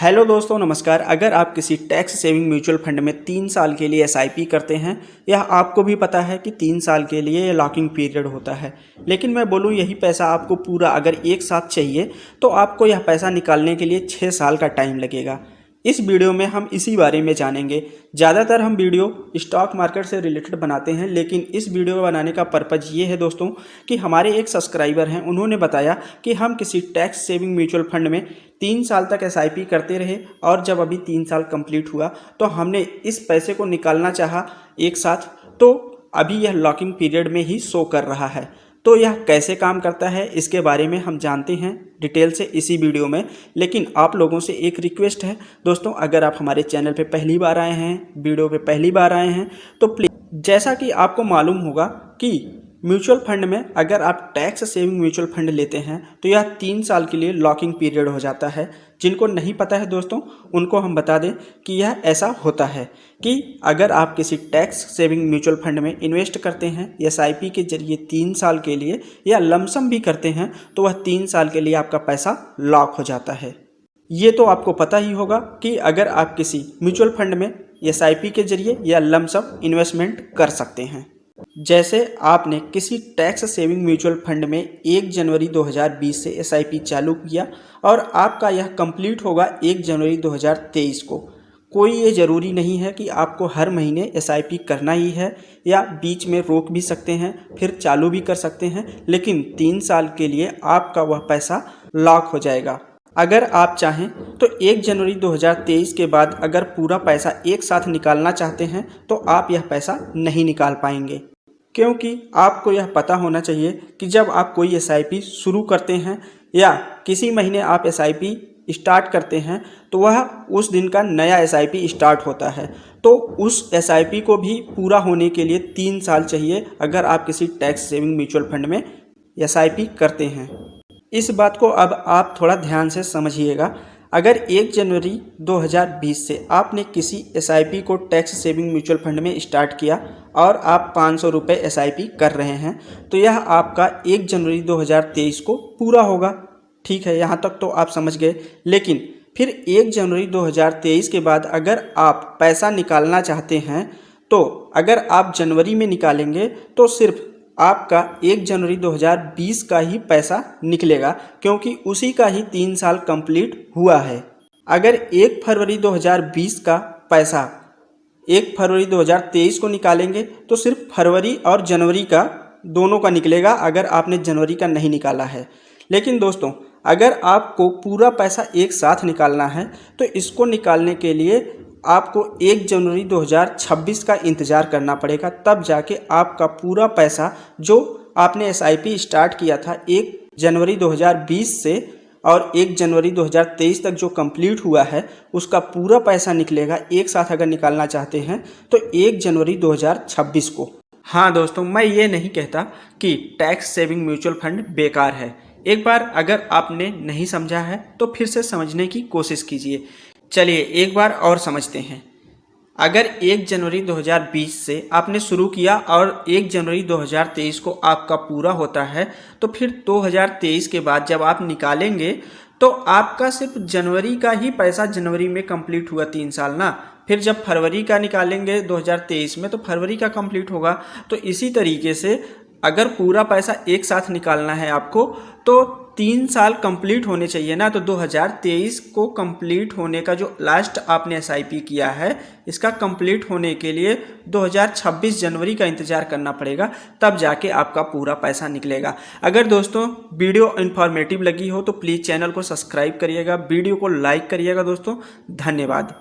Hello दोस्तों, नमस्कार। अगर आप किसी टैक्स सेविंग म्यूचुअल फंड में 3 साल के लिए एसआईपी करते हैं, यह आपको भी पता है कि 3 साल के लिए ये लॉकिंग पीरियड होता है। लेकिन मैं बोलूँ यही पैसा आपको पूरा अगर एक साथ चाहिए तो आपको यह पैसा निकालने के लिए 6 साल का टाइम लगेगा। इस वीडियो में हम इसी बारे में जानेंगे। ज़्यादातर हम वीडियो स्टॉक मार्केट से रिलेटेड बनाते हैं, लेकिन इस वीडियो बनाने का पर्पज़ ये है दोस्तों कि हमारे एक सब्सक्राइबर हैं, उन्होंने बताया कि हम किसी टैक्स सेविंग म्यूचुअल फंड में 3 साल तक एसआईपी करते रहे और जब अभी 3 साल कंप्लीट हुआ तो हमने इस पैसे को निकालना चाहा एक साथ, तो अभी यह लॉकिंग पीरियड में ही शो कर रहा है। तो यह कैसे काम करता है इसके बारे में हम जानते हैं डिटेल से इसी वीडियो में। लेकिन आप लोगों से एक रिक्वेस्ट है दोस्तों, अगर आप हमारे चैनल पे पहली बार आए हैं, वीडियो पे पहली बार आए हैं, तो प्लीज़, जैसा कि आपको मालूम होगा कि म्यूचुअल फंड में अगर आप टैक्स सेविंग म्यूचुअल फंड लेते हैं तो यह 3 साल के लिए लॉकिंग पीरियड हो जाता है। जिनको नहीं पता है दोस्तों, उनको हम बता दें कि यह ऐसा होता है कि अगर आप किसी टैक्स सेविंग म्यूचुअल फंड में इन्वेस्ट करते हैं एसआईपी के जरिए 3 साल के लिए या लमसम भी करते हैं तो वह 3 साल के लिए आपका पैसा लॉक हो जाता है। ये तो आपको पता ही होगा कि अगर आप किसी म्यूचुअल फंड में एसआईपी के जरिए या लमसम इन्वेस्टमेंट कर सकते हैं। जैसे आपने किसी टैक्स सेविंग म्यूचुअल फंड में 1 जनवरी 2020 से एसआईपी चालू किया और आपका यह कंप्लीट होगा 1 जनवरी 2023 को। कोई ये ज़रूरी नहीं है कि आपको हर महीने एसआईपी करना ही है, या बीच में रोक भी सकते हैं फिर चालू भी कर सकते हैं, लेकिन 3 साल के लिए आपका वह पैसा लॉक हो जाएगा। अगर आप चाहें तो 1 जनवरी 2023 के बाद अगर पूरा पैसा एक साथ निकालना चाहते हैं तो आप यह पैसा नहीं निकाल पाएंगे, क्योंकि आपको यह पता होना चाहिए कि जब आप कोई एसआईपी शुरू करते हैं या किसी महीने आप एसआईपी स्टार्ट करते हैं तो वह उस दिन का नया एसआईपी स्टार्ट होता है। तो उस एसआईपी को भी पूरा होने के लिए 3 साल चाहिए अगर आप किसी टैक्स सेविंग म्यूचुअल फंड में एसआईपी करते हैं। इस बात को अब आप थोड़ा ध्यान से समझिएगा। अगर 1 जनवरी 2020 से आपने किसी एसआईपी को टैक्स सेविंग म्यूचुअल फंड में स्टार्ट किया और आप 500 रुपये एसआईपी कर रहे हैं तो यह आपका 1 जनवरी 2023 को पूरा होगा। ठीक है, यहाँ तक तो आप समझ गए। लेकिन फिर 1 जनवरी 2023 के बाद अगर आप पैसा निकालना चाहते हैं तो अगर आप जनवरी में निकालेंगे तो सिर्फ आपका 1 जनवरी 2020 का ही पैसा निकलेगा, क्योंकि उसी का ही 3 साल कंप्लीट हुआ है। अगर 1 फरवरी 2020 का पैसा 1 फरवरी 2023 को निकालेंगे तो सिर्फ फरवरी और जनवरी का दोनों का निकलेगा, अगर आपने जनवरी का नहीं निकाला है। लेकिन दोस्तों, अगर आपको पूरा पैसा एक साथ निकालना है तो इसको निकालने के लिए आपको 1 जनवरी 2026 का इंतज़ार करना पड़ेगा, तब जाके आपका पूरा पैसा जो आपने एसआईपी स्टार्ट किया था 1 जनवरी 2020 से और 1 जनवरी 2023 तक जो कंप्लीट हुआ है उसका पूरा पैसा निकलेगा एक साथ अगर निकालना चाहते हैं तो 1 जनवरी 2026 को। हाँ दोस्तों, मैं ये नहीं कहता कि टैक्स सेविंग म्यूचुअल फंड बेकार है। एक बार अगर आपने नहीं समझा है तो फिर से समझने की कोशिश कीजिए। चलिए एक बार और समझते हैं। अगर 1 जनवरी 2020 से आपने शुरू किया और 1 जनवरी 2023 को आपका पूरा होता है तो फिर 2023 के बाद जब आप निकालेंगे तो आपका सिर्फ जनवरी का ही पैसा जनवरी में कंप्लीट हुआ 3 साल ना। फिर जब फरवरी का निकालेंगे 2023 में तो फरवरी का कंप्लीट होगा। तो इसी तरीके से अगर पूरा पैसा एक साथ निकालना है आपको तो 3 साल कंप्लीट होने चाहिए ना। तो 2023 को कंप्लीट होने का जो लास्ट आपने एसआईपी किया है इसका कंप्लीट होने के लिए 2026 जनवरी का इंतज़ार करना पड़ेगा, तब जाके आपका पूरा पैसा निकलेगा। अगर दोस्तों वीडियो इन्फॉर्मेटिव लगी हो तो प्लीज़ चैनल को सब्सक्राइब करिएगा, वीडियो को लाइक करिएगा दोस्तों। धन्यवाद।